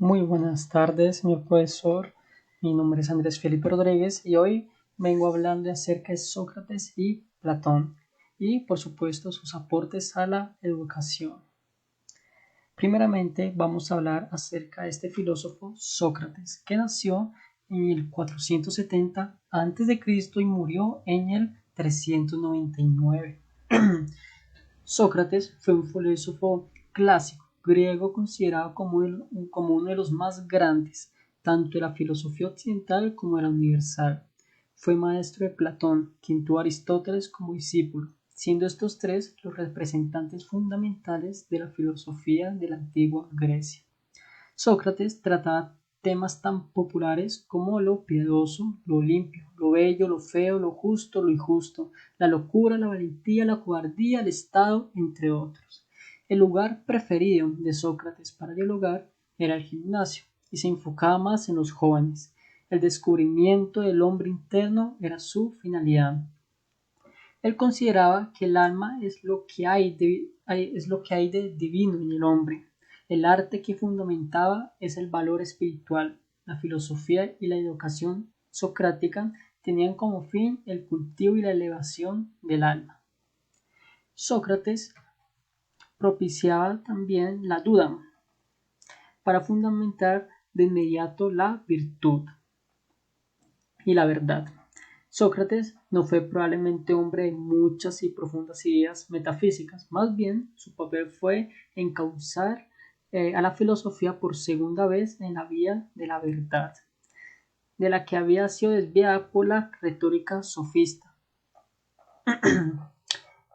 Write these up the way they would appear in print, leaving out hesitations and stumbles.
Muy buenas tardes, señor profesor. Mi nombre es Andrés Felipe Rodríguez y hoy vengo hablando acerca de Sócrates y Platón y, por supuesto, sus aportes a la educación. Primeramente, vamos a hablar acerca de este filósofo Sócrates, que nació en el 470 a.C. y murió en el 399. Sócrates fue un filósofo clásico griego considerado como uno de los más grandes, tanto de la filosofía occidental como de la universal. Fue maestro de Platón, quien tuvo a Aristóteles como discípulo, siendo estos tres los representantes fundamentales de la filosofía de la antigua Grecia. Sócrates trataba temas tan populares como lo piadoso, lo limpio, lo bello, lo feo, lo justo, lo injusto, la locura, la valentía, la cobardía, el Estado, entre otros. El lugar preferido de Sócrates para dialogar era el gimnasio y se enfocaba más en los jóvenes. El descubrimiento del hombre interno era su finalidad. Él consideraba que el alma es lo que hay de divino en el hombre. El arte que fundamentaba es el valor espiritual. La filosofía y la educación socrática tenían como fin el cultivo y la elevación del alma. Sócrates propiciaba también la duda para fundamentar de inmediato la virtud y la verdad. Sócrates no fue probablemente hombre de muchas y profundas ideas metafísicas, más bien su papel fue encauzar a la filosofía por segunda vez en la vía de la verdad, de la que había sido desviada por la retórica sofista.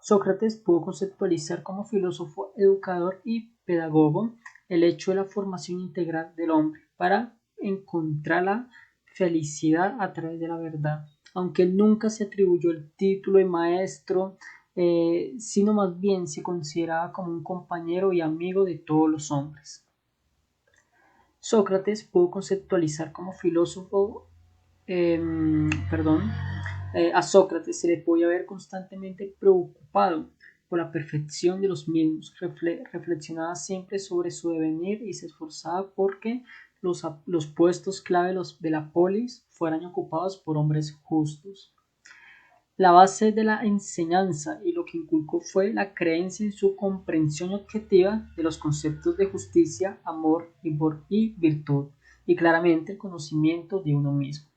Sócrates pudo conceptualizar como filósofo, educador y pedagogo el hecho de la formación integral del hombre para encontrar la felicidad a través de la verdad. Aunque él nunca se atribuyó el título de maestro, sino más bien se consideraba como un compañero y amigo de todos los hombres. Sócrates pudo conceptualizar como filósofo, a Sócrates se le podía ver constantemente preocupado por la perfección de los mismos, reflexionaba siempre sobre su devenir y se esforzaba porque los puestos clave de la polis fueran ocupados por hombres justos. La base de la enseñanza y lo que inculcó fue la creencia en su comprensión objetiva de los conceptos de justicia, amor y virtud, y claramente el conocimiento de uno mismo.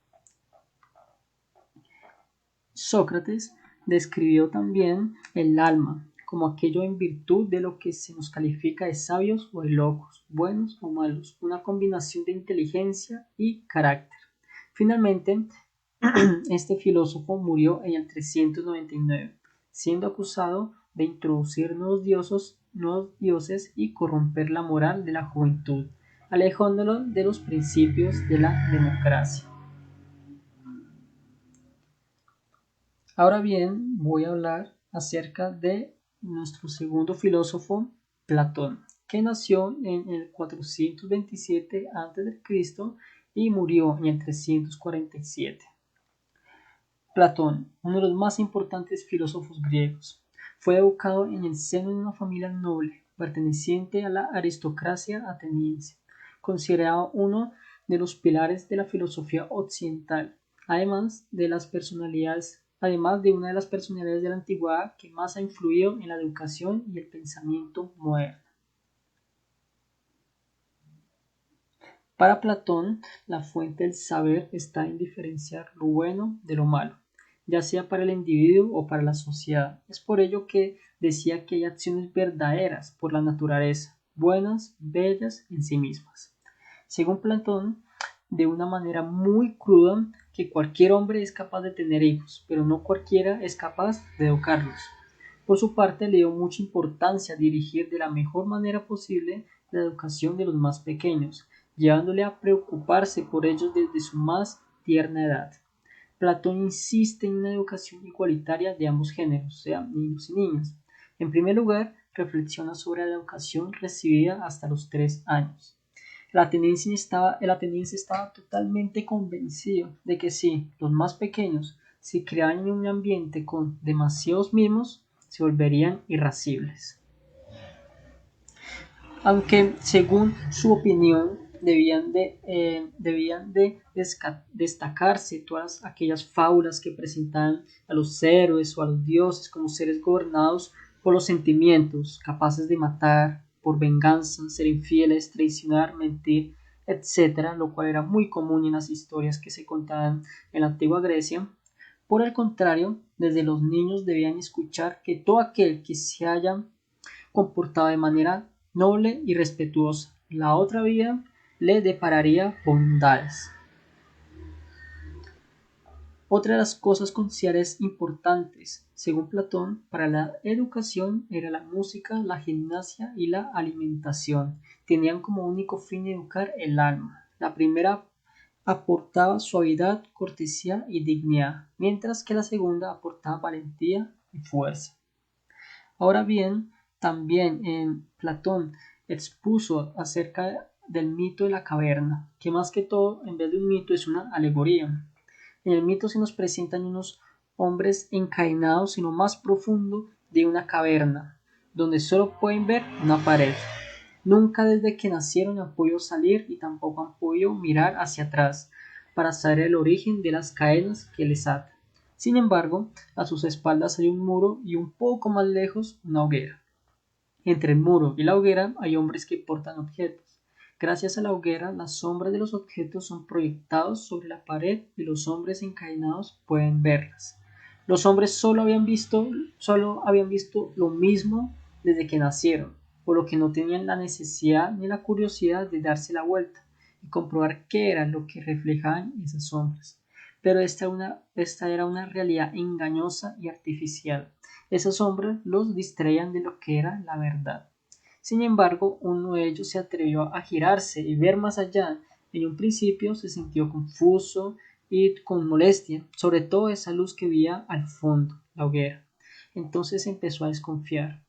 Sócrates describió también el alma como aquello en virtud de lo que se nos califica de sabios o de locos, buenos o malos, una combinación de inteligencia y carácter. Finalmente, este filósofo murió en el 399, siendo acusado de introducir nuevos dioses y corromper la moral de la juventud, alejándolo de los principios de la democracia. Ahora bien, voy a hablar acerca de nuestro segundo filósofo, Platón, que nació en el 427 a.C. y murió en el 347. Platón, uno de los más importantes filósofos griegos, fue educado en el seno de una familia noble, perteneciente a la aristocracia ateniense, considerado uno de los pilares de la filosofía occidental, además de una de las personalidades de la antigüedad que más ha influido en la educación y el pensamiento moderno. Para Platón, la fuente del saber está en diferenciar lo bueno de lo malo, ya sea para el individuo o para la sociedad. Es por ello que decía que hay acciones verdaderas por la naturaleza, buenas, bellas en sí mismas. Según Platón, de una manera muy cruda, que cualquier hombre es capaz de tener hijos, pero no cualquiera es capaz de educarlos. Por su parte, le dio mucha importancia a dirigir de la mejor manera posible la educación de los más pequeños, llevándole a preocuparse por ellos desde su más tierna edad. Platón insiste en una educación igualitaria de ambos géneros, o sea, niños y niñas. En primer lugar, reflexiona sobre la educación recibida hasta los 3 años. El ateniense estaba totalmente convencido de que si los más pequeños se criaban en un ambiente con demasiados mimos, se volverían irascibles. Aunque, según su opinión, destacarse todas aquellas fábulas que presentaban a los héroes o a los dioses como seres gobernados por los sentimientos, capaces de matar por venganza, ser infieles, traicionar, mentir, etcétera, lo cual era muy común en las historias que se contaban en la antigua Grecia. Por el contrario, desde los niños debían escuchar que todo aquel que se haya comportado de manera noble y respetuosa, la otra vida le depararía bondades. Otra de las cosas consideradas importantes, según Platón, para la educación era la música, la gimnasia y la alimentación. Tenían como único fin educar el alma. La primera aportaba suavidad, cortesía y dignidad, mientras que la segunda aportaba valentía y fuerza. Ahora bien, también en Platón expuso acerca del mito de la caverna, que más que todo, en vez de un mito, es una alegoría. En el mito se nos presentan unos hombres encadenados en lo más profundo de una caverna, donde solo pueden ver una pared. Nunca desde que nacieron han podido salir y tampoco han podido mirar hacia atrás para saber el origen de las cadenas que les atan. Sin embargo, a sus espaldas hay un muro y un poco más lejos una hoguera. Entre el muro y la hoguera hay hombres que portan objetos. Gracias a la hoguera, las sombras de los objetos son proyectados sobre la pared y los hombres encadenados pueden verlas. Los hombres solo habían visto lo mismo desde que nacieron, por lo que no tenían la necesidad ni la curiosidad de darse la vuelta y comprobar qué era lo que reflejaban esas sombras. Pero esta era una realidad engañosa y artificial. Esas sombras los distraían de lo que era la verdad. Sin embargo, uno de ellos se atrevió a girarse y ver más allá. En un principio se sintió confuso y con molestia, sobre todo esa luz que veía al fondo, la hoguera. Entonces empezó a desconfiar.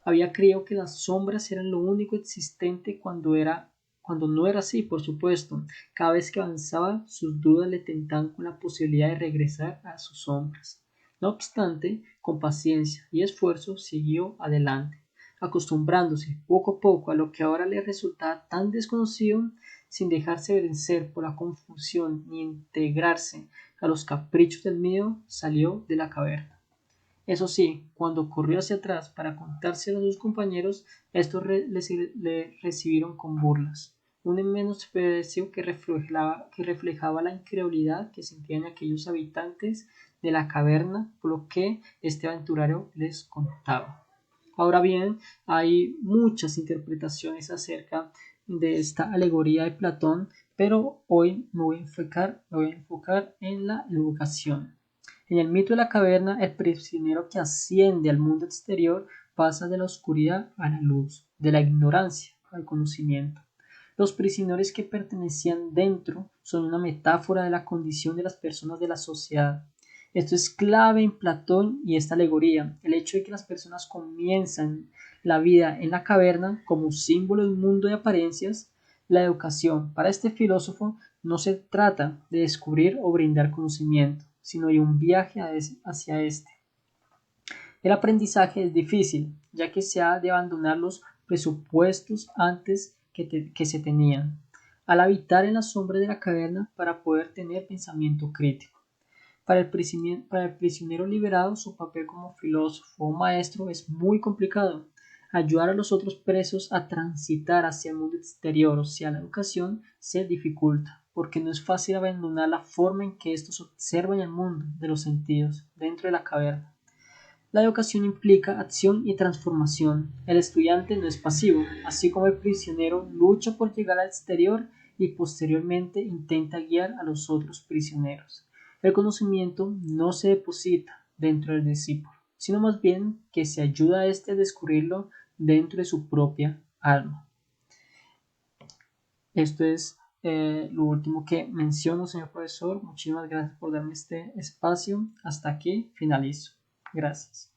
Había creído que las sombras eran lo único existente cuando no era así, por supuesto. Cada vez que avanzaba, sus dudas le tentaban con la posibilidad de regresar a sus sombras. No obstante, con paciencia y esfuerzo siguió adelante, acostumbrándose poco a poco a lo que ahora le resultaba tan desconocido, sin dejarse vencer por la confusión ni integrarse a los caprichos del miedo, salió de la caverna. Eso sí, cuando corrió hacia atrás para contárselo a sus compañeros, estos le recibieron con burlas, un menosprecio que reflejaba la incredulidad que sentían aquellos habitantes de la caverna por lo que este aventurero les contaba. Ahora bien, hay muchas interpretaciones acerca de esta alegoría de Platón, pero hoy me voy a enfocar en la educación. En el mito de la caverna, el prisionero que asciende al mundo exterior pasa de la oscuridad a la luz, de la ignorancia al conocimiento. Los prisioneros que pertenecían dentro son una metáfora de la condición de las personas de la sociedad. Esto es clave en Platón y esta alegoría, el hecho de que las personas comienzan la vida en la caverna como símbolo de un mundo de apariencias. La educación, para este filósofo, no se trata de descubrir o brindar conocimiento, sino de un viaje hacia este. El aprendizaje es difícil, ya que se ha de abandonar los presupuestos antes que se tenían, al habitar en la sombra de la caverna para poder tener pensamiento crítico. Para el prisionero liberado, su papel como filósofo o maestro es muy complicado. Ayudar a los otros presos a transitar hacia el mundo exterior o hacia la educación se dificulta, porque no es fácil abandonar la forma en que estos observan el mundo de los sentidos dentro de la caverna. La educación implica acción y transformación. El estudiante no es pasivo, así como el prisionero lucha por llegar al exterior y posteriormente intenta guiar a los otros prisioneros. El conocimiento no se deposita dentro del discípulo, sino más bien que se ayuda a éste a descubrirlo dentro de su propia alma. Esto es lo último que menciono, señor profesor. Muchísimas gracias por darme este espacio. Hasta aquí finalizo. Gracias.